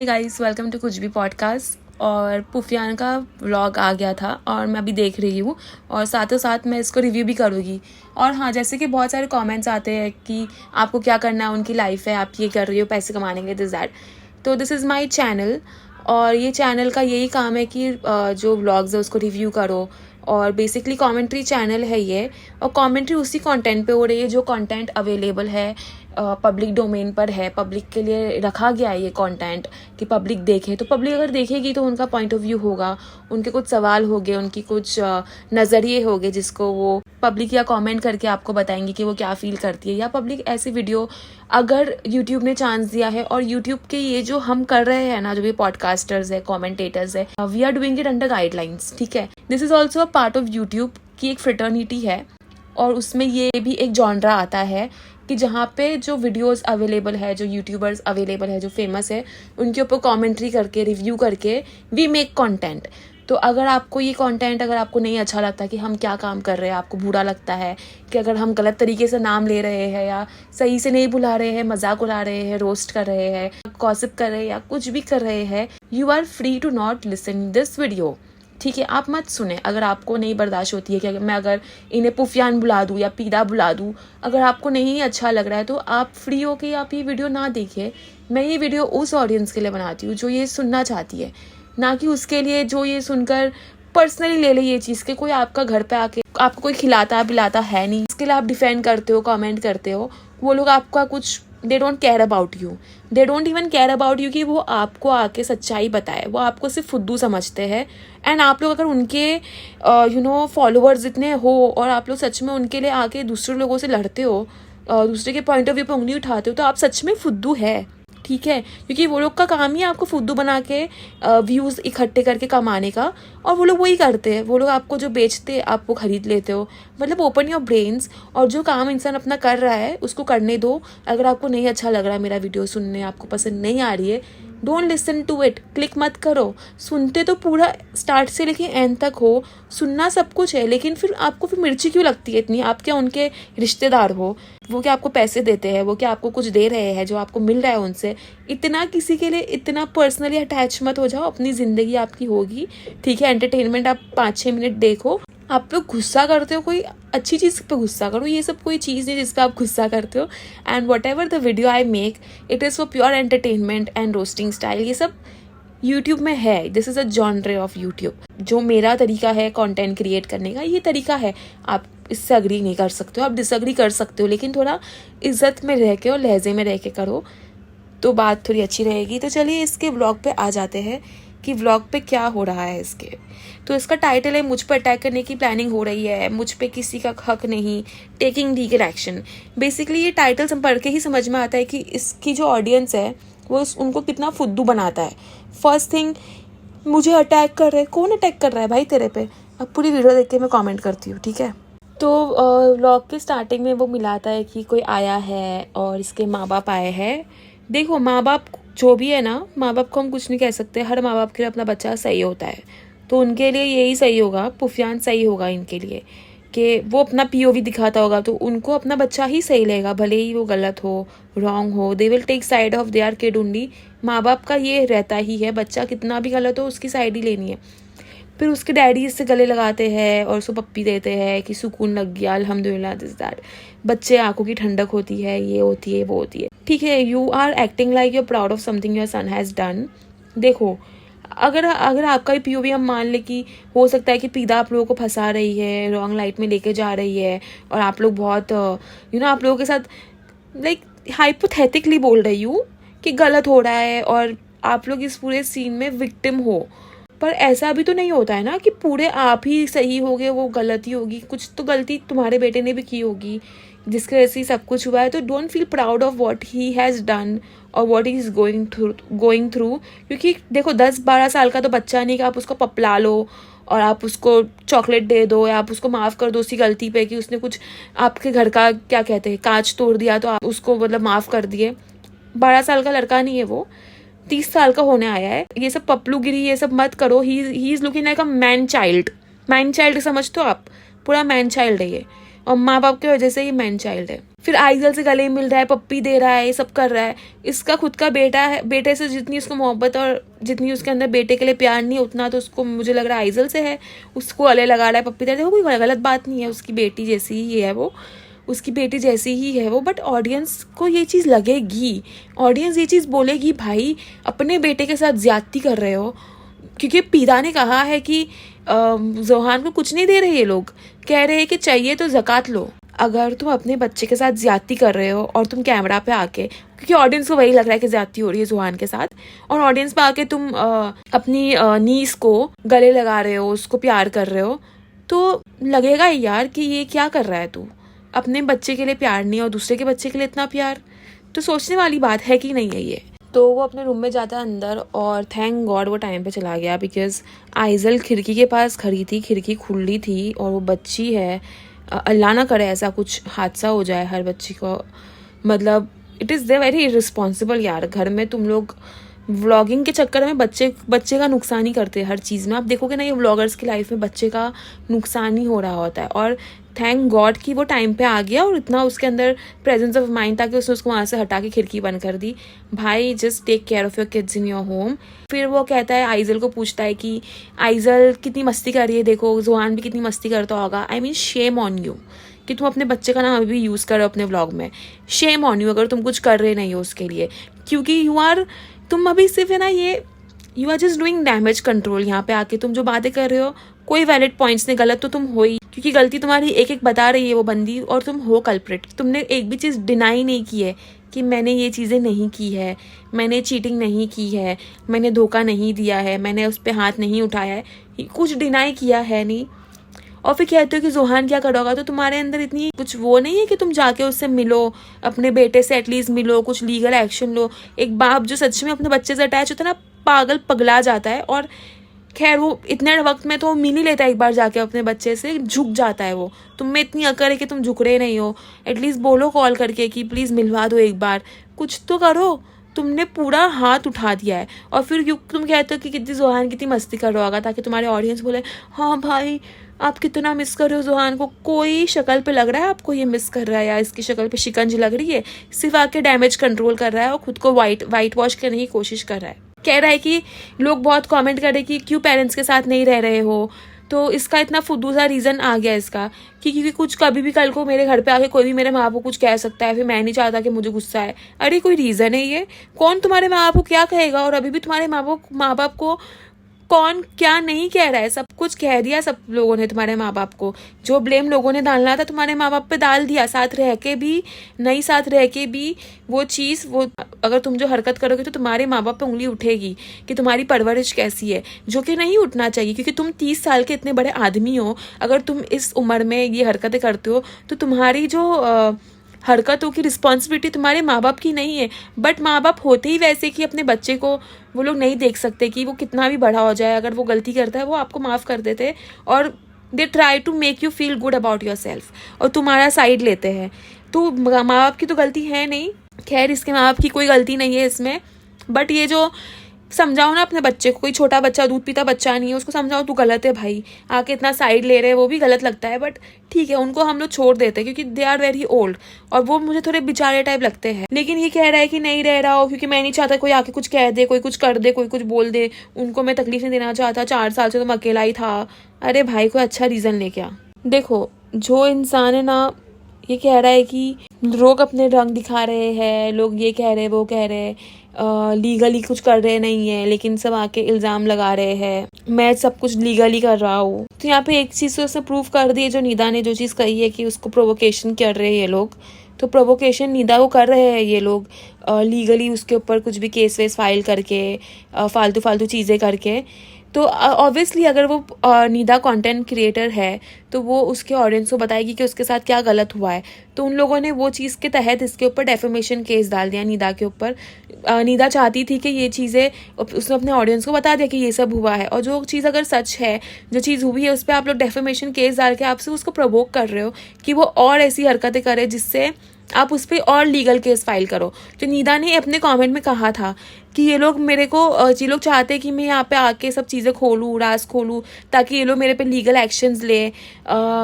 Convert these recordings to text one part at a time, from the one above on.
Guys, welcome to कुछ भी podcast. और पुफियान का व्लॉग आ गया था और मैं अभी देख रही हूँ और साथों साथ मैं इसको रिव्यू भी करूँगी। और हाँ, जैसे कि बहुत सारे कमेंट्स आते हैं कि आपको क्या करना है, उनकी लाइफ है, आप ये कर रही हो पैसे कमाने के दिस दैट। तो दिस इज़ माई चैनल और ये चैनल का यही काम है कि जो व्लॉग्स है उसको रिव्यू करो। और बेसिकली कमेंट्री चैनल है ये, और कमेंट्री उसी कंटेंट पे हो रही है जो कंटेंट अवेलेबल है, पब्लिक डोमेन पर है, पब्लिक के लिए रखा गया है ये कंटेंट कि पब्लिक देखे। तो पब्लिक अगर देखेगी तो उनका पॉइंट ऑफ व्यू होगा, उनके कुछ सवाल होंगे, उनकी कुछ नज़रिए होंगे जिसको वो पब्लिक या कमेंट करके आपको बताएंगे कि वो क्या फील करती है। या पब्लिक ऐसी वीडियो अगर यूट्यूब ने चांस दिया है, और यूट्यूब के ये जो हम कर रहे हैं ना, जो भी पॉडकास्टर्स है, कॉमेंटेटर्स है, we are doing it under guidelines. ठीक है, this is also a part of YouTube की एक फ्रेटर्निटी है, और उसमें ये भी एक जॉनरा आता है कि जहाँ पे जो वीडियोस अवेलेबल है, जो यूट्यूबर्स अवेलेबल है, जो फेमस है, उनके ऊपर कमेंट्री करके, रिव्यू करके वी मेक कंटेंट। तो अगर आपको ये कंटेंट, अगर आपको नहीं अच्छा लगता कि हम क्या काम कर रहे हैं, आपको बुरा लगता है कि अगर हम गलत तरीके से नाम ले रहे हैं या सही से नहीं बुला रहे हैं, मजाक उड़ा रहे हैं, रोस्ट कर रहे हैं, गॉसिप कर रहे हैं या कुछ भी कर रहे हैं, you are free to not listen this video. ठीक है, आप मत सुने। अगर आपको नहीं बर्दाश्त होती है कि मैं अगर इन्हें पुफियान बुला दूँ या पीदा बुला दूँ, अगर आपको नहीं अच्छा लग रहा है तो आप फ्री हो के आप ये वीडियो ना देखिए। मैं ये वीडियो उस ऑडियंस के लिए बनाती हूँ जो ये सुनना चाहती है, ना कि उसके लिए जो ये सुनकर पर्सनली ले ले ये चीज़ के कोई आपका घर पे आके आपको कोई खिलाता पिलाता है नहीं, इसके लिए आप डिफेंड करते हो, कमेंट करते हो। वो लोग आपका कुछ, they don't care about you, they don't even care about you कि वो आपको आके सच्चाई बताए। वो आपको सिर्फ फुद्दू समझते हैं। एंड आप लोग अगर उनके फॉलोअर्स इतने हो और आप लोग सच में उनके लिए आके दूसरे लोगों से लड़ते हो, दूसरे के पॉइंट ऑफ व्यू पे उंगली उठाते हो, तो आप सच में फुद्दू है। ठीक है, क्योंकि वो लोग का काम ही आपको फुद्दू बना के व्यूज़ इकट्ठे करके कमाने का, और वो लोग वही करते हैं। वो लोग आपको जो बेचते हैं आप वो खरीद लेते हो। मतलब ओपन योर ब्रेन्स, और जो काम इंसान अपना कर रहा है उसको करने दो। अगर आपको नहीं अच्छा लग रहा है मेरा वीडियो सुनने, आपको पसंद नहीं आ रही है, don't listen to it, click मत करो। सुनते तो पूरा स्टार्ट से लेके एंड तक हो, सुनना सब कुछ है, लेकिन फिर आपको फिर मिर्ची क्यों लगती है इतनी? आप क्या उनके रिश्तेदार हो? वो क्या आपको पैसे देते हैं? वो क्या आपको कुछ दे रहे हैं जो आपको मिल रहा है उनसे? इतना किसी के लिए इतना पर्सनली अटैच मत हो जाओ। अपनी ज़िंदगी आपकी होगी, ठीक है, एंटरटेनमेंट आप 5-6 मिनट देखो। आप लोग गुस्सा करते हो, कोई अच्छी चीज़ पे गुस्सा करो। ये सब कोई चीज़ नहीं जिस पे आप गुस्सा करते हो। And what ever the video I make, it is for pure entertainment and roasting style. ये सब यूट्यूब में है। This is a genre of YouTube. जो मेरा तरीका है कंटेंट क्रिएट करने का, ये तरीका है। आप इससे अग्री नहीं कर सकते हो, आप डिसअग्री कर सकते हो, लेकिन थोड़ा इज्जत में रह के और लहजे में रह के करो तो बात थोड़ी अच्छी रहेगी। तो चलिए इसके व्लॉग पे आ जाते हैं कि व्लॉग पे क्या हो रहा है इसके। तो इसका टाइटल है, मुझ पर अटैक करने की प्लानिंग हो रही है, मुझ पे किसी का हक नहीं, टेकिंग लीगल एक्शन। बेसिकली ये टाइटल पढ़ के ही समझ में आता है कि इसकी जो ऑडियंस है वो उनको कितना फुद्दू बनाता है। फर्स्ट थिंग, मुझे अटैक कर रहे हैं। कौन अटैक कर रहा है भाई तेरे पे? अब पूरी वीडियो देख के मैं कमेंट करती हूँ, ठीक है। तो व्लॉग के स्टार्टिंग में वो मिलाता है कि कोई आया है और इसके माँ बाप आए हैं। देखो, माँ बाप जो भी है ना, माँ बाप को हम कुछ नहीं कह सकते। हर माँ बाप के लिए अपना बच्चा सही होता है, तो उनके लिए यही सही होगा। पुफियान सही होगा इनके लिए कि वो अपना पीओवी दिखाता होगा, तो उनको अपना बच्चा ही सही लगेगा, भले ही वो गलत हो, रॉन्ग हो। They will take side of their kid only. माँ बाप का ये रहता ही है, बच्चा कितना भी गलत हो उसकी साइड ही लेनी है। फिर उसके डैडी इससे गले लगाते हैं और उसको पप्पी देते हैं कि सुकून लग गया, अल्हम्दुलिल्लाह, दिस दैट। बच्चे आंखों की ठंडक होती है, ये होती है, वो होती है। ठीक है, you are acting like you are proud of something your son has done. देखो, अगर आपका ही पीओवी हम मान ले कि हो सकता है कि पीदा आप लोगों को फंसा रही है, रॉन्ग लाइट में लेके जा रही है, और आप लोग बहुत आप लोगों के साथ लाइक हाइपोथेटिकली बोल रही हूँ कि गलत हो रहा है और आप लोग इस पूरे सीन में विक्टिम हो। पर ऐसा भी तो नहीं होता है ना कि पूरे आप ही सही होगे, वो गलती होगी। कुछ तो गलती तुम्हारे बेटे ने भी की होगी जिसके वजह से सब कुछ हुआ है। तो don't feel proud of what he has done और what he is going through. क्योंकि देखो, 10-12 साल का तो बच्चा नहीं कि आप उसको पपला लो और आप उसको चॉकलेट दे दो या आप उसको माफ़ कर दो उसी गलती पे कि उसने कुछ आपके घर का, क्या कहते हैं, कांच तोड़ दिया तो आप उसको मतलब माफ़ कर दिए। 12 साल का लड़का नहीं है वो, 30 साल का होने आया है। ये सब पपलूगिरी ये सब मत करो। He is looking like a man child. Man child समझते हो आप? पूरा मैन चाइल्ड है ये। और माँ बाप की वजह से ये मैन चाइल्ड है। फिर आइजल से गले मिल रहा है, पप्पी दे रहा है, ये सब कर रहा है। इसका खुद का बेटा है, बेटे से जितनी उसको मोहब्बत और जितनी उसके अंदर बेटे के लिए प्यार नहीं है उतना तो उसको मुझे लग रहा है आइजल से है। उसको गले लगा रहा है, पप्पी दे रहा है। वो कोई गलत बात नहीं है, उसकी बेटी जैसी ही है वो, उसकी बेटी जैसी ही है वो। बट ऑडियंस को ये चीज़ लगेगी, ऑडियंस ये चीज़ बोलेगी भाई अपने बेटे के साथ ज्यादती कर रहे हो। क्योंकि पीरा ने कहा है कि जोहान को कुछ नहीं दे रहे ये लोग, कह रहे हैं कि चाहिए तो ज़कात लो। अगर तुम अपने बच्चे के साथ ज्यादती कर रहे हो और तुम कैमरा पे आके, क्योंकि ऑडियंस को वही लग रहा है कि ज्यादती हो रही है जोहान के साथ, और ऑडियंस पे आके तुम अपनी नीस को गले लगा रहे हो, उसको प्यार कर रहे हो, तो लगेगा यार कि ये क्या कर रहा है तू, अपने बच्चे के लिए प्यार नहीं और दूसरे के बच्चे के लिए इतना प्यार। तो सोचने वाली बात है कि नहीं है ये। तो वो अपने रूम में जाता है अंदर, और थैंक गॉड वो टाइम पे चला गया, बिकॉज आइजल खिड़की के पास खड़ी थी, खिड़की खुली थी और वो बच्ची है। अल्लाह ना करे ऐसा कुछ हादसा हो जाए हर बच्ची को, मतलब it is they very irresponsible यार। घर में तुम लोग व्लॉगिंग के चक्कर में बच्चे का नुकसान ही करते हैं हर चीज़ में। आप देखोगे ना ये व्लॉगर्स की लाइफ में बच्चे का नुकसान ही हो रहा होता है। और थैंक गॉड कि वो टाइम पे आ गया और इतना उसके अंदर प्रेजेंस ऑफ माइंड था कि उसने उसको वहाँ से हटा के खिड़की बंद कर दी। भाई just take care of your kids in your home. फिर वो कहता है, आइजल को पूछता है कि आइजल कितनी मस्ती कर रही है, देखो जोहान भी कितनी मस्ती करता होगा। I mean shame on you कि तुम अपने बच्चे का नाम अभी भी यूज़ करो अपने व्लॉग में। शेम ऑन यू अगर तुम कुछ कर रहे नहीं हो उसके लिए, क्योंकि तुम अभी सिर्फ है ना ये you are just doing damage control. यहाँ पे आके तुम जो बातें कर रहे हो कोई वैलिड पॉइंट्स नहीं, गलत तो तुम हो ही, क्योंकि गलती तुम्हारी एक एक बता रही है वो बंदी और तुम हो कल्प्रिट। तुमने एक भी चीज़ डिनाई नहीं की है कि मैंने ये चीज़ें नहीं की है, मैंने चीटिंग नहीं की है, मैंने धोखा नहीं दिया है, मैंने उस पर हाथ नहीं उठाया है, कुछ डिनाई किया है नहीं। और फिर कहते हो कि जोहान क्या करोगा, तो तुम्हारे अंदर इतनी कुछ वो नहीं है कि तुम जाके उससे मिलो, अपने बेटे से एटलीस्ट मिलो, कुछ लीगल एक्शन लो। एक बाप जो सच में अपने बच्चे से अटैच होता है ना, पागल पगला जाता है। और खैर वो इतने वक्त में तो मिल ही लेता है, एक बार जाके अपने बच्चे से झुक जाता है वो। तुम में इतनी अकड़ है कि तुम झुक रहे नहीं हो, एटलीस्ट बोलो कॉल करके कि प्लीज़ मिलवा दो एक बार, कुछ तो करो। तुमने पूरा हाथ उठा दिया है। और फिर क्यों तुम कहते हो कि कितनी जोहान कितनी मस्ती कर रहा होगा, ताकि तुम्हारे ऑडियंस बोले हाँ भाई आप कितना मिस कर रहे हो जोहान को। कोई शक्ल पे लग रहा है आपको ये मिस कर रहा है, या इसकी शक्ल पे शिकंजी लग रही है, सिर्फ आके डैमेज कंट्रोल कर रहा है और खुद को वाइट वॉश करने की कोशिश कर रहा है। कह रहा है कि लोग बहुत कमेंट कर रहे कि क्यों पेरेंट्स के साथ नहीं रह रहे हो, तो इसका इतना फुद्दू सा रीज़न आ गया इसका कि क्योंकि कुछ कभी भी कल को मेरे घर पे आके कोई भी मेरे माँ बाप को कुछ कह सकता है, फिर मैं नहीं चाहता कि मुझे गुस्सा है। अरे कोई रीज़न है ये, कौन तुम्हारे माँ बाप को क्या कहेगा। और अभी भी तुम्हारे माँ बाप को कौन क्या नहीं कह रहा है, सब कुछ कह दिया सब लोगों ने तुम्हारे माँ बाप को। जो ब्लेम लोगों ने डालना था तुम्हारे माँ बाप पे डाल दिया, साथ रह के भी नहीं, साथ रह के भी वो चीज़, वो अगर तुम जो हरकत करोगे तो तुम्हारे माँ बाप पे उंगली उठेगी कि तुम्हारी परवरिश कैसी है, जो कि नहीं उठना चाहिए। क्योंकि तुम 30 साल के इतने बड़े आदमी हो, अगर तुम इस उम्र में ये हरकतें करते हो तो तुम्हारी जो हरकतों की रिस्पॉन्सिबिलिटी तुम्हारे माँ बाप की नहीं है। बट माँ बाप होते ही वैसे कि अपने बच्चे को वो लोग नहीं देख सकते कि वो कितना भी बड़ा हो जाए, अगर वो गलती करता है वो आपको माफ़ कर देते और they try to make you feel good about yourself, और तुम्हारा साइड लेते हैं। तो माँ बाप की तो गलती है नहीं, खैर इसके माँ बाप की कोई गलती नहीं है इसमें। बट ये जो समझाओ ना अपने बच्चे को, कोई छोटा बच्चा दूध पीता बच्चा नहीं है, उसको समझाओ तू गलत है भाई, आके इतना साइड ले रहे हैं, वो भी गलत लगता है। बट ठीक है उनको हम लोग छोड़ देते हैं क्योंकि दे आर वेरी ओल्ड और वो मुझे थोड़े बेचारे टाइप लगते हैं। लेकिन ये कह रहा है कि नहीं रह रहा हो क्योंकि मैं नहीं चाहता कोई आके कुछ कह दे, कोई कुछ कर दे, कोई कुछ बोल दे, उनको मैं तकलीफ नहीं देना चाहता, 4 साल से तुम अकेला ही था। अरे भाई कोई अच्छा रीज़न लेके आ। देखो जो इंसान है ना, ये कह रहा है कि लोग अपने रंग दिखा रहे हैं, लोग ये कह रहे वो कह रहे, लीगली कुछ कर रहे नहीं है, लेकिन सब आके इल्ज़ाम लगा रहे हैं मैं सब कुछ लीगली कर रहा हूँ। तो यहाँ पे एक चीज़ तो उसने प्रूव कर दी है, जो निदा ने जो चीज़ कही है कि उसको प्रोवोकेशन कर रहे हैं ये लोग, तो प्रोवोकेशन निदा को कर रहे हैं ये लोग लीगली उसके ऊपर कुछ भी केस वेस फाइल करके, फालतू चीज़ें करके। तो ऑब्वियसली अगर वो निदा कंटेंट क्रिएटर है तो वो उसके ऑडियंस को बताएगी कि उसके साथ क्या गलत हुआ है। तो उन लोगों ने वो चीज़ के तहत इसके ऊपर डेफेमेशन केस डाल दिया निदा के ऊपर। निदा चाहती थी कि ये चीज़ें उसने अपने ऑडियंस को बता दिया कि ये सब हुआ है, और जो चीज़ अगर सच है, जो चीज़ हुई है, उस पर आप लोग डेफेमेशन केस डाल के आपसे उसको प्रोवोक कर रहे हो कि वो और ऐसी हरकतें करे जिससे आप उस पर और लीगल केस फाइल करो। तो निदा ने अपने कमेंट में कहा था कि ये लोग मेरे को ये लोग चाहते हैं कि मैं यहाँ पे आके सब चीज़ें खोलूँ, राज खोलूँ, ताकि ये लोग मेरे पे लीगल एक्शंस ले,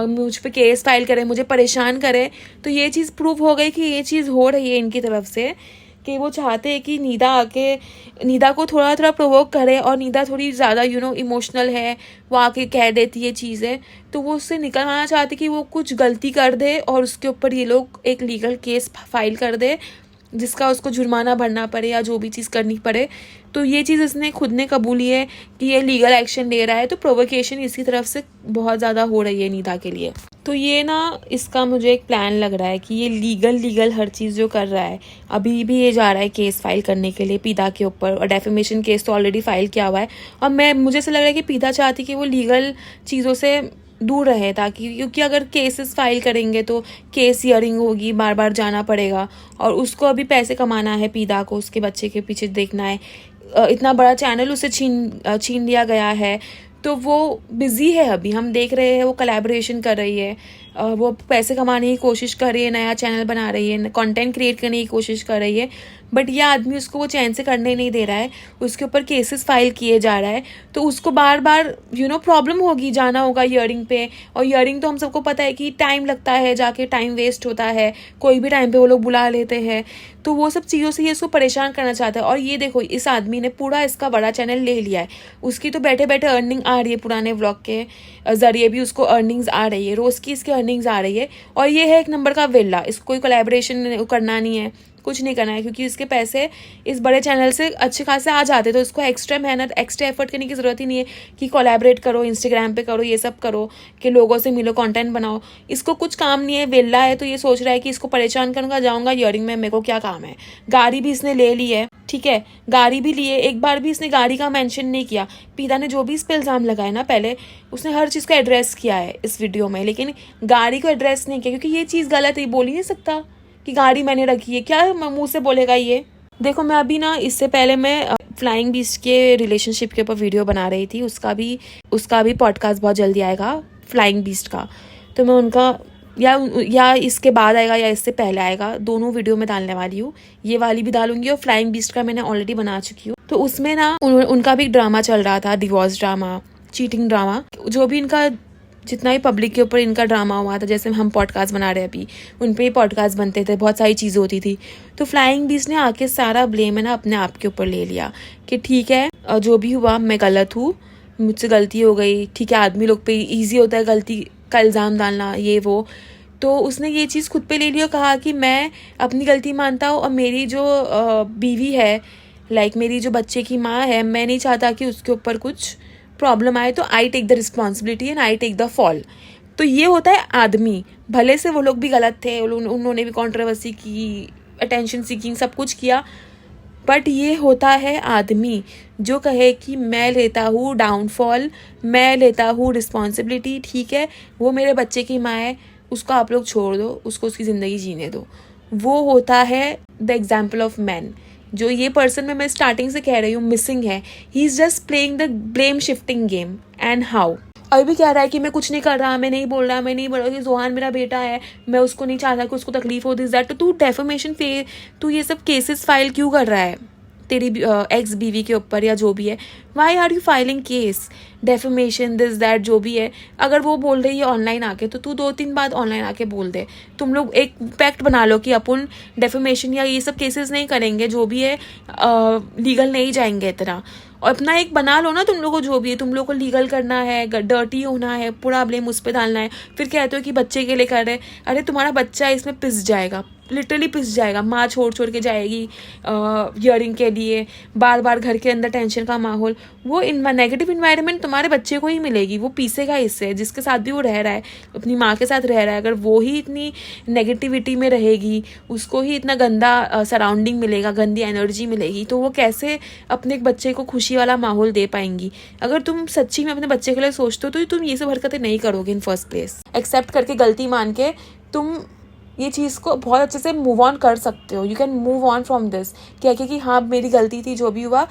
मुझ पे केस फाइल करें, मुझे परेशान करें। तो ये चीज़ प्रूव हो गई कि ये चीज़ हो रही है इनकी तरफ से, कि वो चाहते हैं कि नीदा को थोड़ा थोड़ा प्रोवोक करे, और नीदा थोड़ी ज़्यादा इमोशनल है, वो आके कह देती है चीज़ें, तो वो उससे निकलवाना चाहते कि वो कुछ गलती कर दे और उसके ऊपर ये लोग एक लीगल केस फाइल कर दे, जिसका उसको जुर्माना भरना पड़े या जो भी चीज़ करनी पड़े। तो ये चीज़ इसने खुद ने कबूली है कि ये लीगल एक्शन ले रहा है, तो प्रोवोकेशन इसकी तरफ से बहुत ज़्यादा हो रही है नीदा के लिए। तो ये ना इसका मुझे एक प्लान लग रहा है कि ये लीगल हर चीज़ जो कर रहा है, अभी भी ये जा रहा है केस फाइल करने के लिए पीदा के ऊपर, और डेफेमेशन केस तो ऑलरेडी फाइल किया हुआ है। और मुझे ऐसा लग रहा है कि पीदा चाहती कि वो लीगल चीज़ों से दूर रहे, ताकि क्योंकि अगर केसेस फाइल करेंगे तो केस हियरिंग होगी, बार बार जाना पड़ेगा, और उसको अभी पैसे कमाना है, पीदा को उसके बच्चे के पीछे देखना है, इतना बड़ा चैनल उसे छीन लिया गया है, तो वो बिज़ी है। अभी हम देख रहे हैं वो कोलैबोरेशन कर रही है, वो पैसे कमाने की कोशिश कर रही है, नया चैनल बना रही है, कंटेंट क्रिएट करने की कोशिश कर रही है, बट ये आदमी उसको वो चैन से करने नहीं दे रहा है, उसके ऊपर केसेस फाइल किए जा रहा है। तो उसको बार बार प्रॉब्लम होगी, जाना होगा हियरिंग पे, और हियरिंग तो हम सबको पता है कि टाइम लगता है, जाके टाइम वेस्ट होता है, कोई भी टाइम पे वो लोग बुला लेते हैं। तो वो सब चीज़ों से ये इसको परेशान करना चाहता है। और ये देखो, इस आदमी ने पूरा इसका बड़ा चैनल ले लिया है, उसकी तो बैठे बैठे अर्निंग आ रही है, पुराने व्लॉग के ज़रिए भी उसको अर्निंग्स आ रही है, रोज़ की इसकी अर्निंग्स आ रही है। और ये है एक नंबर का वेल्ला, इसको कोई कोलैबोरेशन करना नहीं है, कुछ नहीं करना है, क्योंकि इसके पैसे इस बड़े चैनल से अच्छे खासे आ जाते, तो इसको एक्स्ट्रा मेहनत, एक्स्ट्रा एफर्ट करने की ज़रूरत ही नहीं है कि कोलैबोरेट करो, इंस्टाग्राम पे करो, ये सब करो, कि लोगों से मिलो, कंटेंट बनाओ। इसको कुछ काम नहीं है, वेला है, तो ये सोच रहा है कि इसको परेशान करूँगा, जाऊँगा हियरिंग में, मेरे को क्या काम है। गाड़ी भी इसने ले ली है, ठीक है, गाड़ी भी लिए, एक बार भी इसने गाड़ी का मेंशन नहीं किया। पीदा ने जो भी इस पे इल्ज़ाम लगाया ना, पहले उसने हर चीज़ को एड्रेस किया है इस वीडियो में, लेकिन गाड़ी को एड्रेस नहीं किया, क्योंकि ये चीज़ गलत है, बोल ही नहीं सकता कि गाड़ी मैंने रखी है, क्या मुंह से बोलेगा ये। देखो, मैं अभी ना इससे पहले मैं फ्लाइंग बीस्ट के रिलेशनशिप के ऊपर वीडियो बना रही थी, उसका भी पॉडकास्ट बहुत जल्दी आएगा फ्लाइंग बीस्ट का, तो मैं उनका या इसके बाद आएगा या इससे पहले आएगा, दोनों वीडियो में डालने वाली हूँ, ये वाली भी डालूंगी, और फ्लाइंग बीस्ट का मैंने ऑलरेडी बना चुकी हूँ। तो उसमें ना उनका भी ड्रामा चल रहा था, डिवोर्स ड्रामा, चीटिंग ड्रामा, जो भी इनका जितना भी पब्लिक के ऊपर इनका ड्रामा हुआ था, जैसे हम पॉडकास्ट बना रहे हैं अभी, उन पे ही पॉडकास्ट बनते थे, बहुत सारी चीज़ें होती थी। तो फ्लाइंग बीस्ट ने आके सारा ब्लेम है ना अपने आप के ऊपर ले लिया, कि ठीक है, जो भी हुआ मैं गलत हूँ, मुझसे गलती हो गई, ठीक है, आदमी लोग पे ईजी होता है गलती का इल्ज़ाम डालना, ये वो। तो उसने ये चीज़ खुद पे ले ली और कहा कि मैं अपनी गलती मानता हूँ, और मेरी जो बीवी है, मेरी जो बच्चे की माँ है, मैं नहीं चाहता कि उसके ऊपर कुछ प्रॉब्लम आए, तो I take the responsibility and I take the fall. तो ये होता है आदमी, भले से वो लोग भी गलत थे, उन्होंने भी कंट्रोवर्सी की, अटेंशन सीकिंग सब कुछ किया, बट ये होता है आदमी जो कहे कि मैं लेता हूँ डाउनफॉल, मैं लेता हूँ रिस्पॉन्सिबिलिटी, ठीक है, वो मेरे बच्चे की माँ है, उसको आप लोग छोड़ दो, उसको उसकी ज़िंदगी जीने दो। वो होता है द एग्जाम्पल ऑफ मैन। जो ये पर्सन मैं स्टार्टिंग से कह रही हूँ मिसिंग है, he is just playing the blame shifting game. And how अभी भी कह रहा है कि मैं कुछ नहीं कर रहा, मैं नहीं बोल रहा, मैं नहीं बोल रहा कि जोहान मेरा बेटा है, मैं उसको नहीं चाहता कि उसको तकलीफ हो, दिस दैट। तो तू डेफेमेशन तू ये सब केसेस फाइल क्यों कर रहा है तेरी एक्स बीवी के ऊपर या जो भी है? Why are you filing case defamation this that जो भी है? अगर वो बोल रही है ऑनलाइन आके, तो तू 2-3 बार ऑनलाइन आके बोल दे। तुम लोग एक पैक्ट बना लो कि अपन डेफेमेशन या ये सब केसेस नहीं करेंगे, जो भी है लीगल नहीं जाएंगे इतना। और अपना एक बना लो ना तुम लोगों को, जो भी है तुम लोग को लीगल करना है, डर्टी होना है, पूरा ब्लेम उस पर डालना है। फिर कहते हो कि बच्चे के लिए कर रहे, अरे तुम्हारा बच्चा इसमें पिस जाएगा, लिटरली पिस जाएगा। माँ छोड़ छोड़ के जाएगी हियरिंग के लिए, बार बार घर के अंदर टेंशन का माहौल, वो नेगेटिव इन्वायरमेंट तुम्हारे बच्चे को ही मिलेगी, वो पीसेगा इससे। जिसके साथ भी वो रह रहा है, अपनी माँ के साथ रह रहा है, अगर वो ही इतनी नेगेटिविटी में रहेगी, उसको ही इतना गंदा सराउंडिंग मिलेगा, गंदी एनर्जी मिलेगी, तो वो कैसे अपने बच्चे को खुशी वाला माहौल दे पाएंगी? अगर तुम सच्ची में अपने बच्चे के लिए सोचते हो तो तुम ये सब हरकतें नहीं करोगे इन फर्स्ट प्लेस। एक्सेप्ट करके, गलती मान के तुम ये चीज़ को बहुत अच्छे से मूव ऑन कर सकते हो। You can move on from this, कह के कि हाँ मेरी गलती थी, जो भी हुआ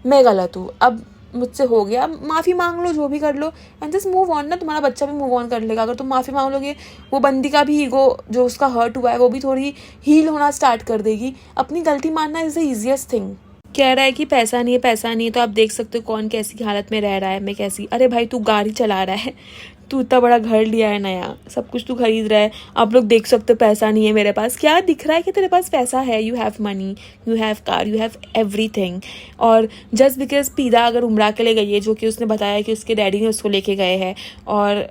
मैं गलत हूँ, अब मुझसे हो गया, माफ़ी मांग लो, जो भी कर लो, एंड जस्ट मूव ऑन। ना तुम्हारा बच्चा भी मूव ऑन कर लेगा। अगर तुम माफ़ी मांग लोगे, वो बंदी का भी ईगो जो उसका हर्ट हुआ है वो भी थोड़ी हील होना स्टार्ट कर देगी। अपनी गलती मानना इज़ द ईजिएस्ट थिंग। कह रहा है कि पैसा नहीं है, पैसा नहीं है, तो आप देख सकते हो कौन कैसी हालत में रह रहा है, मैं कैसी। अरे भाई तू गाड़ी चला रहा है, तू इतना बड़ा घर लिया है नया, सब कुछ तू खरीद रहा है, आप लोग देख सकते हो पैसा नहीं है मेरे पास। क्या दिख रहा है कि तेरे पास पैसा है? You have money, you have car, you have everything. और जस्ट बिकॉज पीदा अगर उम्रा के लिए गई है, जो कि उसने बताया कि उसके डैडी ने उसको लेके गए हैं और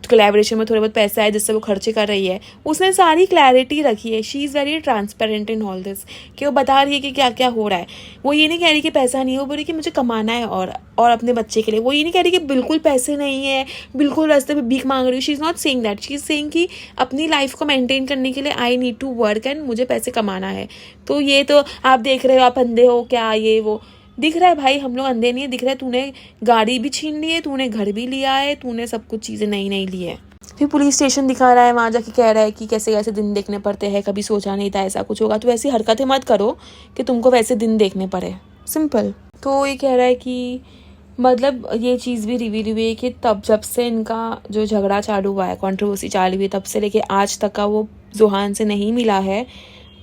कोलैबोरेशन में थोड़े बहुत पैसा है जिससे वो खर्चे कर रही है, उसने सारी क्लैरिटी रखी है। She is very transparent in all this, कि वो बता रही है कि क्या क्या हो रहा है। वो ये नहीं कह रही कि पैसा नहीं है, वो बोल रही कि मुझे कमाना है और अपने बच्चे के लिए। वो ये नहीं कह रही कि बिल्कुल पैसे नहीं है, बिल्कुल रास्ते पे भीख मांग रही हूँ। She is not saying that, she is saying कि अपनी लाइफ को मेंटेन करने के लिए I need to work and मुझे पैसे कमाना है। तो ये तो आप देख रहे हो, आप अंधे हो क्या? ये वो दिख रहा है भाई, हम लोग अंधे नहीं है, दिख रहा है। तूने गाड़ी भी छीन ली है, तूने घर भी लिया है, तूने सब कुछ चीज़ें नई नई ली है। फिर पुलिस स्टेशन दिखा रहा है, वहाँ जाके कह रहा है कि कैसे कैसे दिन देखने पड़ते हैं, कभी सोचा नहीं था ऐसा कुछ होगा, तो ऐसी हरकतें मत करो कि तुमको वैसे दिन देखने पड़े। सिंपल। तो ये कह रहा है कि मतलब ये चीज़ भी रिवील हुई है कि तब जब से इनका जो झगड़ा चालू हुआ है, कंट्रोवर्सी चालू हुई, तब से लेके आज तक का वो ज़ुहान से नहीं मिला है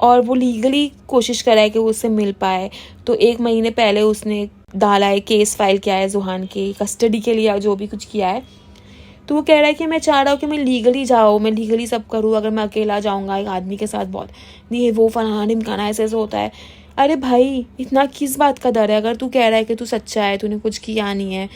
और वो लीगली कोशिश कर रहा है कि वो उससे मिल पाए। तो 1 महीने पहले उसने डाला है, केस फाइल किया है ज़ुहान के कस्टडी के लिए, जो भी कुछ किया है। तो वो कह रहा है कि मैं चाह रहा हूँ कि मैं लीगली जाऊँ, मैं लीगली सब करूँ। अगर मैं अकेला जाऊँगा एक आदमी के साथ, बहुत नहीं वो फलाना ढिमकाना ऐसे होता है। अरे भाई इतना किस बात का डर है? अगर तू कह रहा है कि तू सच्चा है, तूने कुछ किया नहीं है,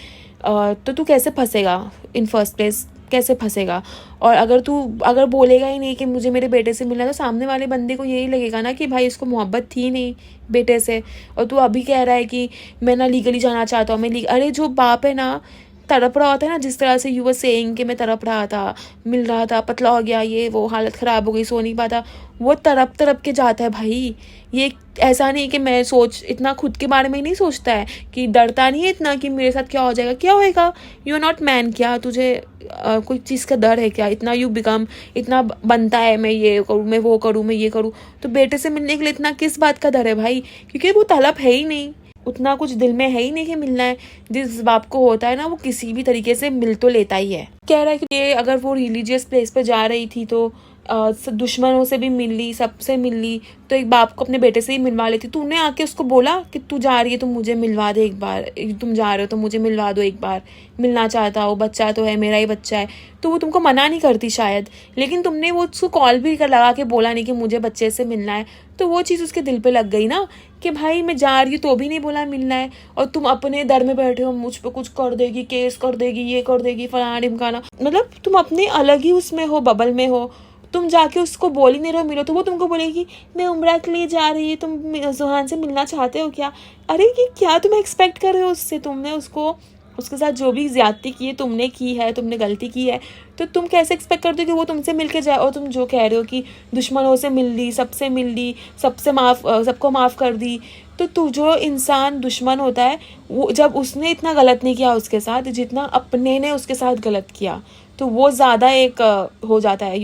तो तू कैसे फंसेगा इन फर्स्ट प्लेस? कैसे फंसेगा? और अगर बोलेगा ही नहीं कि मुझे मेरे बेटे से मिलना, तो सामने वाले बंदे को यही लगेगा ना कि भाई इसको मोहब्बत थी नहीं बेटे से। और तू अभी कह रहा है कि मैं ना लीगली जाना चाहता हूँ, अरे जो बाप है ना, तड़प रहा होता है ना, जिस तरह से यू वर सेइंग कि मैं तड़प रहा था, मिल रहा था, पतला हो गया, ये वो, हालत ख़राब हो गई, सो नहीं पाता, वो तड़प के जाता है भाई। ये ऐसा नहीं कि मैं इतना खुद के बारे में ही नहीं सोचता है, कि डरता नहीं है इतना कि मेरे साथ क्या हो जाएगा, क्या होएगा? You are not man. क्या तुझे कोई चीज़ का डर है क्या? इतना यू बिकम, इतना बनता है मैं ये करूँ, मैं वो करूँ, मैं ये करूँ, तो बेटे से मिलने के लिए इतना किस बात का डर है भाई? क्योंकि वो तलब है ही नहीं, उतना कुछ दिल में है ही नहीं कि मिलना है। जिस बाप को होता है ना, वो किसी भी तरीके से मिल तो लेता ही है। कह रहा है कि अगर वो रिलीजियस प्लेस पे जा रही थी तो दुश्मनों से भी मिल ली, सबसे मिल ली, तो एक बाप को अपने बेटे से ही मिलवा लेती। तूने आके उसको बोला कि तू जा रही है तो मुझे मिलवा दे एक बार, तुम जा रहे हो तो मुझे मिलवा दो एक बार, मिलना चाहता हो, बच्चा तो है, मेरा ही बच्चा है। तो वो तुमको मना नहीं करती शायद, लेकिन तुमने वो उसको कॉल भी कर लगा के बोला नहीं कि मुझे बच्चे से मिलना है, तो वो चीज़ उसके दिल पे लग गई ना कि भाई मैं जा रही हूँ तो भी नहीं बोला मिलना है, और तुम अपने दर में बैठे हो, मुझ पर कुछ कर देगी, केस कर देगी, ये कर देगी, फलाना ढिमकाना। मतलब तुम अपने अलग ही उसमें हो, बबल में हो। तुम जाके उसको बोल ही नहीं रहो मिलो, तो वो तुमको बोलेगी मैं उम्रा के लिए जा रही हूँ, तुम ज़ुहान से मिलना चाहते हो क्या? अरे ये क्या तुम एक्सपेक्ट कर रहे हो उससे? तुमने उसके साथ जो भी ज्यादती की है, तुमने की है, तुमने गलती की है, तो तुम कैसे एक्सपेक्ट करते हो कि वो तुमसे मिल के जाए? और तुम जो कह रहे हो कि दुश्मनों से मिल ली, सबसे मिल ली, सबको माफ़ कर दी, तो तू जो इंसान दुश्मन होता है, वो जब उसने इतना गलत नहीं किया उसके साथ जितना अपने ने उसके साथ गलत किया, तो वो ज़्यादा एक हो जाता है,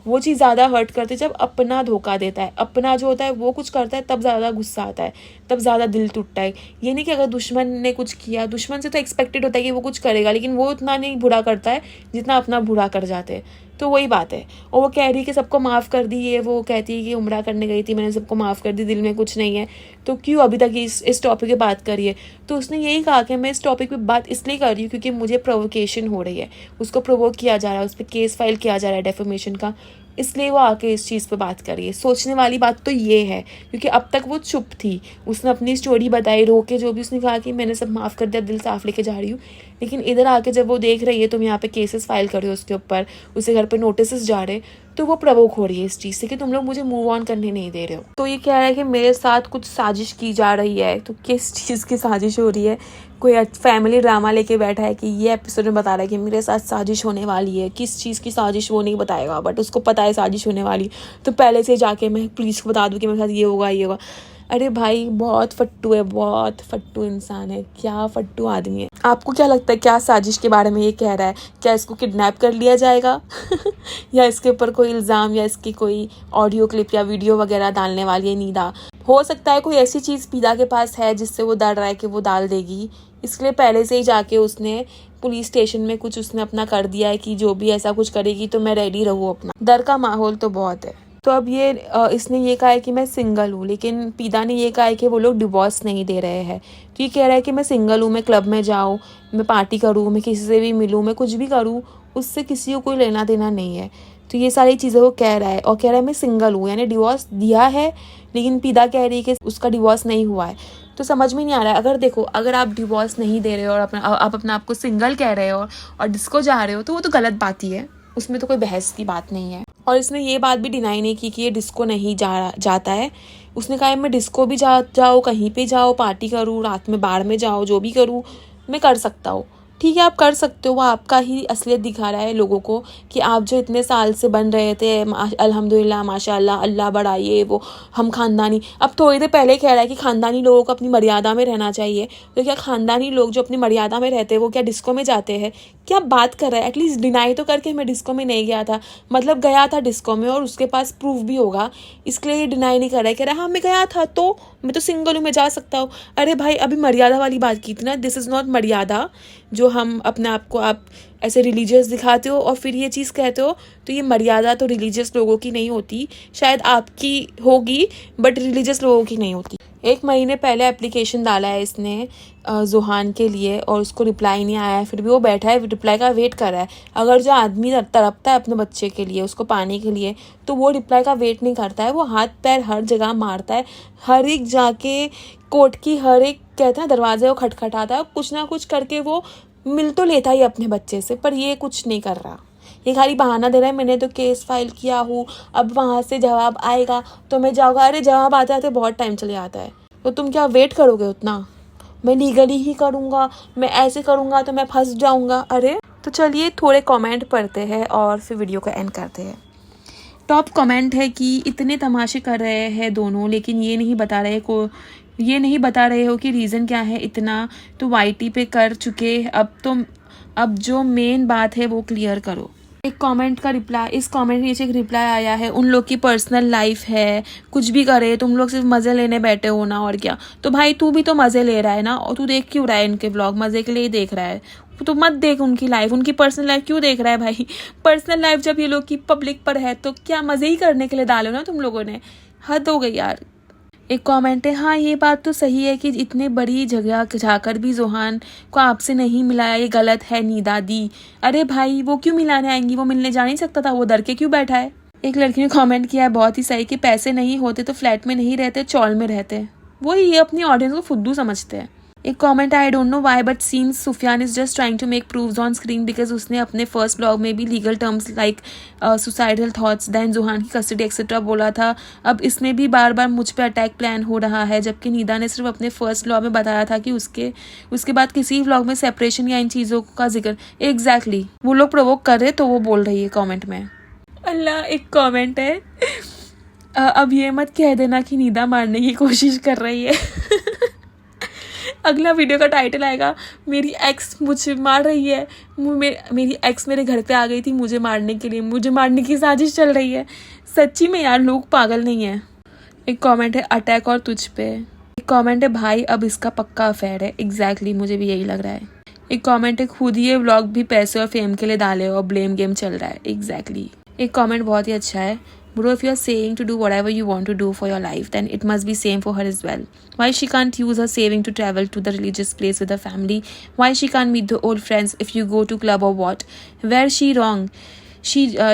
वो चीज़ ज़्यादा हर्ट करती है जब अपना धोखा देता है। अपना जो होता है वो कुछ करता है, तब ज़्यादा गुस्सा आता है, तब ज़्यादा दिल टूटता है। ये नहीं कि अगर दुश्मन ने कुछ किया, दुश्मन से तो एक्सपेक्टेड होता है कि वो कुछ करेगा, लेकिन वो उतना नहीं बुरा करता है जितना अपना बुरा कर जाते हैं। तो वही बात है। और वो कह रही है कि सबको माफ़ कर दी है, वो कहती है कि उम्रा करने गई थी, मैंने सबको माफ़ कर दी, दिल में कुछ नहीं है, तो क्यों अभी तक इस टॉपिक पे बात करी है? तो उसने यही कहा कि मैं इस टॉपिक पे बात इसलिए कर रही हूँ क्योंकि मुझे प्रोवोकेशन हो रही है, उसको प्रोवोक किया जा रहा है, उस पर केस फाइल किया जा रहा है डेफेमेशन का, इसलिए वो आके इस चीज़ पे बात कर रही है। सोचने वाली बात तो ये है, क्योंकि अब तक वो चुप थी, उसने अपनी स्टोरी बताई, रो के जो भी उसने कहा कि मैंने सब माफ़ कर दिया, दिल साफ लेके जा रही हूँ, लेकिन इधर आके जब वो देख रही है तुम यहाँ पे केसेस फाइल कर रहे हो उसके ऊपर, उसे घर पे नोटिस जा रहे, तो वो प्रवोक हो रही है इस चीज़ से कि तुम लोग मुझे मूव ऑन करने नहीं दे रहे हो। तो ये कह रहा है कि मेरे साथ कुछ साजिश की जा रही है। तो किस चीज़ की साजिश हो रही है? कोई फैमिली ड्रामा लेके बैठा है कि ये एपिसोड में बता रहा है कि मेरे साथ साजिश होने वाली है। किस चीज़ की साजिश वो नहीं बताएगा, बट उसको पता है साजिश होने वाली, तो पहले से जाके मैं पुलिस को बता दूँ कि मेरे साथ ये होगा, ये होगा। अरे भाई बहुत फट्टू है, बहुत फट्टू इंसान है, क्या फट्टू आदमी है। आपको क्या लगता है, क्या साजिश के बारे में ये कह रहा है? क्या इसको किडनैप कर लिया जाएगा या इसके ऊपर कोई इल्ज़ाम या इसकी कोई ऑडियो क्लिप या वीडियो वगैरह डालने वाली है नीदा? हो सकता है कोई ऐसी चीज़ पीदा के पास है जिससे वो डर रहा है कि वो डाल देगी, इसलिए पहले से ही जाके उसने पुलिस स्टेशन में कुछ उसने अपना कर दिया है कि जो भी ऐसा कुछ करेगी तो मैं रेडी रहूँ अपना। डर का माहौल तो बहुत है। तो अब ये इसने ये कहा है कि मैं सिंगल हूँ, लेकिन पीदा ने ये कहा है कि वो लोग डिवोर्स नहीं दे रहे हैं। तो ये कह रहा है कि मैं सिंगल हूँ, मैं क्लब में जाऊँ, मैं पार्टी करूँ, मैं किसी से भी मिलूँ, मैं कुछ भी करूँ, उससे किसी को कोई लेना देना नहीं है। तो ये सारी चीज़ें वो कह रहा है और कह रहा है मैं सिंगल हूँ, यानी डिवोर्स दिया है, लेकिन पीदा कह रही है कि उसका डिवोर्स नहीं हुआ है। तो समझ में नहीं आ रहा है। अगर देखो, अगर आप डिवोर्स नहीं दे रहे हो और आप अपने आप को सिंगल कह रहे हो और डिस्को जा रहे हो, तो वो तो गलत बात ही है, उसमें तो कोई बहस की बात नहीं है। और इसने ये बात भी डिनाई नहीं की कि ये डिस्को नहीं जाता है। उसने कहा है मैं डिस्को भी जाओ, कहीं पे जाओ, पार्टी करूँ, रात में बार में जाओ, जो भी करूँ मैं कर सकता हूँ। ठीक है, आप कर सकते हो, वो आपका ही असलियत दिखा रहा है लोगों को कि आप जो इतने साल से बन रहे थे, अल्हम्दुलिल्लाह माशाल्लाह, अल्लाह बढ़ाइए, वो हम खानदानी। अब थोड़ी देर पहले कह रहा है कि खानदानी लोगों को अपनी मर्यादा में रहना चाहिए। तो क्या खानदानी लोग जो अपनी मर्यादा में रहते हैं वो क्या डिस्को में जाते हैं? क्या बात कर रहा है? एटलीस्ट डिनाई तो करके मैं डिस्को में नहीं गया था, मतलब गया था डिस्को में और उसके पास प्रूफ भी होगा, इसके लिए डिनाई नहीं कर रहा है। कह रहा है हाँ मैं गया था, तो मैं तो सिंगल हूँ, मैं जा सकता हूँ। अरे भाई, अभी मर्यादा वाली बात की थी ना, दिस इज़ नॉट मर्यादा। जो हम अपने आप को आप ऐसे रिलीजियस दिखाते हो और फिर ये चीज़ कहते हो, तो ये मर्यादा तो रिलीजियस लोगों की नहीं होती, शायद आपकी होगी बट रिलीजियस लोगों की नहीं होती। 1 महीने पहले एप्लीकेशन डाला है इसने ज़ुहान के लिए और उसको रिप्लाई नहीं आया है, फिर भी वो बैठा है, रिप्लाई का वेट कर रहा है। अगर जो आदमी तड़पता है अपने बच्चे के लिए, उसको पाने के लिए, तो वो रिप्लाई का वेट नहीं करता है, वो हाथ पैर हर जगह मारता है, हर एक जाके कोर्ट की हर एक कहते हैं दरवाजे को खटखटाता है, कुछ ना कुछ करके वो मिल तो लेता ही अपने बच्चे से, पर ये कुछ नहीं कर रहा। ये खाली बहाना दे रहा है, मैंने तो केस फाइल किया हूँ, अब वहाँ से जवाब आएगा तो मैं जाऊँगा। अरे जवाब आते आते बहुत टाइम चले जाता है, तो तुम क्या वेट करोगे उतना? मैं लीगली ही करूँगा, मैं ऐसे करूँगा तो मैं फंस जाऊँगा। अरे तो चलिए थोड़े कमेंट पढ़ते हैं और फिर वीडियो को एंड करते हैं। टॉप कमेंट है कि इतने तमाशे कर रहे हैं दोनों, लेकिन ये नहीं बता रहे हो कि रीज़न क्या है इतना, तो वाईटी पे कर चुके, अब जो मेन बात है वो क्लियर करो। एक कमेंट का रिप्लाई, इस कमेंट के नीचे एक रिप्लाई आया है, उन लोग की पर्सनल लाइफ है, कुछ भी करे, तुम लोग सिर्फ मज़े लेने बैठे हो ना, और क्या। तो भाई तू भी तो मज़े ले रहा है ना, और तू देख क्यों रहा है इनके व्लॉग? मज़े के लिए ही देख रहा है, तो मत देख उनकी लाइफ, उनकी पर्सनल लाइफ क्यों देख रहा है भाई? पर्सनल लाइफ जब ये लोग की पब्लिक पर है तो क्या मज़े ही करने के लिए डालो ना तुम लोगों ने? हद हो गई यार। एक कमेंट है, हाँ ये बात तो सही है कि इतने बड़ी जगह जाकर भी ज़ुहान को आपसे नहीं मिलाया, ये गलत है नीदा दी। अरे भाई वो क्यों मिलाने आएंगी, वो मिलने जा नहीं सकता था, वो डर के क्यों बैठा है? एक लड़की ने कमेंट किया है बहुत ही सही कि पैसे नहीं होते तो फ्लैट में नहीं रहते, चौल में रहते। वो ये अपनी ऑडियंस को फुद्दू समझते हैं। एक comment, I don't know why but seems Sufiyan is just trying to make proofs on screen, because उसने अपने फर्स्ट ब्लॉग में भी legal terms like suicidal thoughts, then Zuhan की कस्टडी एक्सेट्रा बोला था। अब इसमें भी बार बार मुझ पे अटैक प्लान हो रहा है, जबकि नीदा ने सिर्फ अपने फर्स्ट ब्लॉग में बताया था कि उसके बाद किसी ब्लॉग में सेपरेशन या इन चीज़ों का जिक्र। एग्जैक्टली वो लोग प्रोवोक कर रहे तो वो बोल रही है कॉमेंट में। अल्लाह, एक कॉमेंट है, अब ये मत कह देना कि नीदा मारने की कोशिश कर रही है। अगला वीडियो का टाइटल आएगा, मेरी एक्स मुझे मार रही है, मेरी एक्स मेरे घर पे आ गई थी मुझे मारने के लिए, मुझे मारने की साजिश चल रही है। सच्ची में यार, लोग पागल नहीं है। एक कमेंट है, अटैक और तुझ पे। एक कमेंट है, भाई अब इसका पक्का अफेयर है। एग्जैक्टली मुझे भी यही लग रहा है। एक कमेंट है, खुद ही ये व्लॉग भी पैसे और फेम के लिए डाले और ब्लेम गेम चल रहा है। एग्जैक्टली एक कमेंट बहुत ही अच्छा है, bro, if you're saying to do whatever you want to do for your life, then it must be same for her as well. Why she can't use her saving to travel to the religious place with her family? Why she can't meet the old friends if you go to club or what? Where she wrong?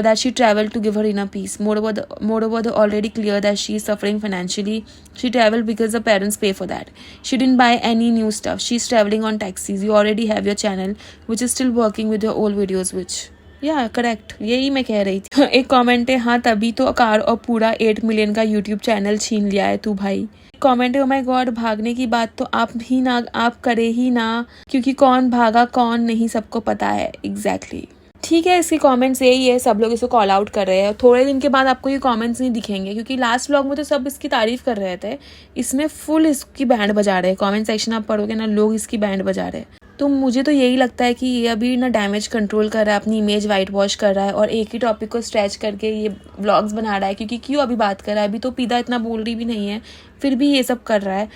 That she traveled to give her inner peace. Moreover, the already clear that she is suffering financially. She traveled because the parents pay for that. She didn't buy any new stuff. She's traveling on taxis. You already have your channel, which is still working with your old videos, which या correct, यही मैं कह रही थी। एक comment है, हाँ तभी तो कार और पूरा 8 मिलियन का यूट्यूब चैनल छीन लिया है तू भाई। कमेंट है, ओ माय गॉड, भागने की बात तो आप करे ही ना, क्योंकि कौन भागा कौन नहीं सबको पता है। एग्जैक्टली ठीक है, इसके कमेंट्स यही है, सब लोग इसको कॉल आउट कर रहे हैं। थोड़े दिन के बाद आपको ये कमेंट्स नहीं दिखेंगे, क्योंकि लास्ट व्लॉग में तो सब इसकी तारीफ कर रहे थे, इसमें फुल इसकी बैंड बजा रहे हैं। कमेंट सेक्शन आप पढ़ोगे ना, लोग इसकी बैंड बजा रहे हैं। तो मुझे तो यही लगता है कि ये अभी ना डैमेज कंट्रोल कर रहा है, अपनी इमेज वाइट वॉश कर रहा है और एक ही टॉपिक को स्ट्रेच करके ये व्लॉग्स बना रहा है। क्योंकि क्यों अभी बात कर रहा है, अभी तो पीदा इतना बोल रही भी नहीं है, फिर भी ये सब कर रहा है।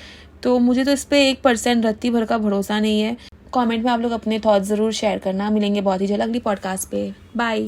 तो मुझे तो इस पर 1% रत्ती भर का भरोसा नहीं है। कमेंट में आप लोग अपने थॉट्स ज़रूर शेयर करना। मिलेंगे बहुत ही जल्द अगली पॉडकास्ट पे। बाय।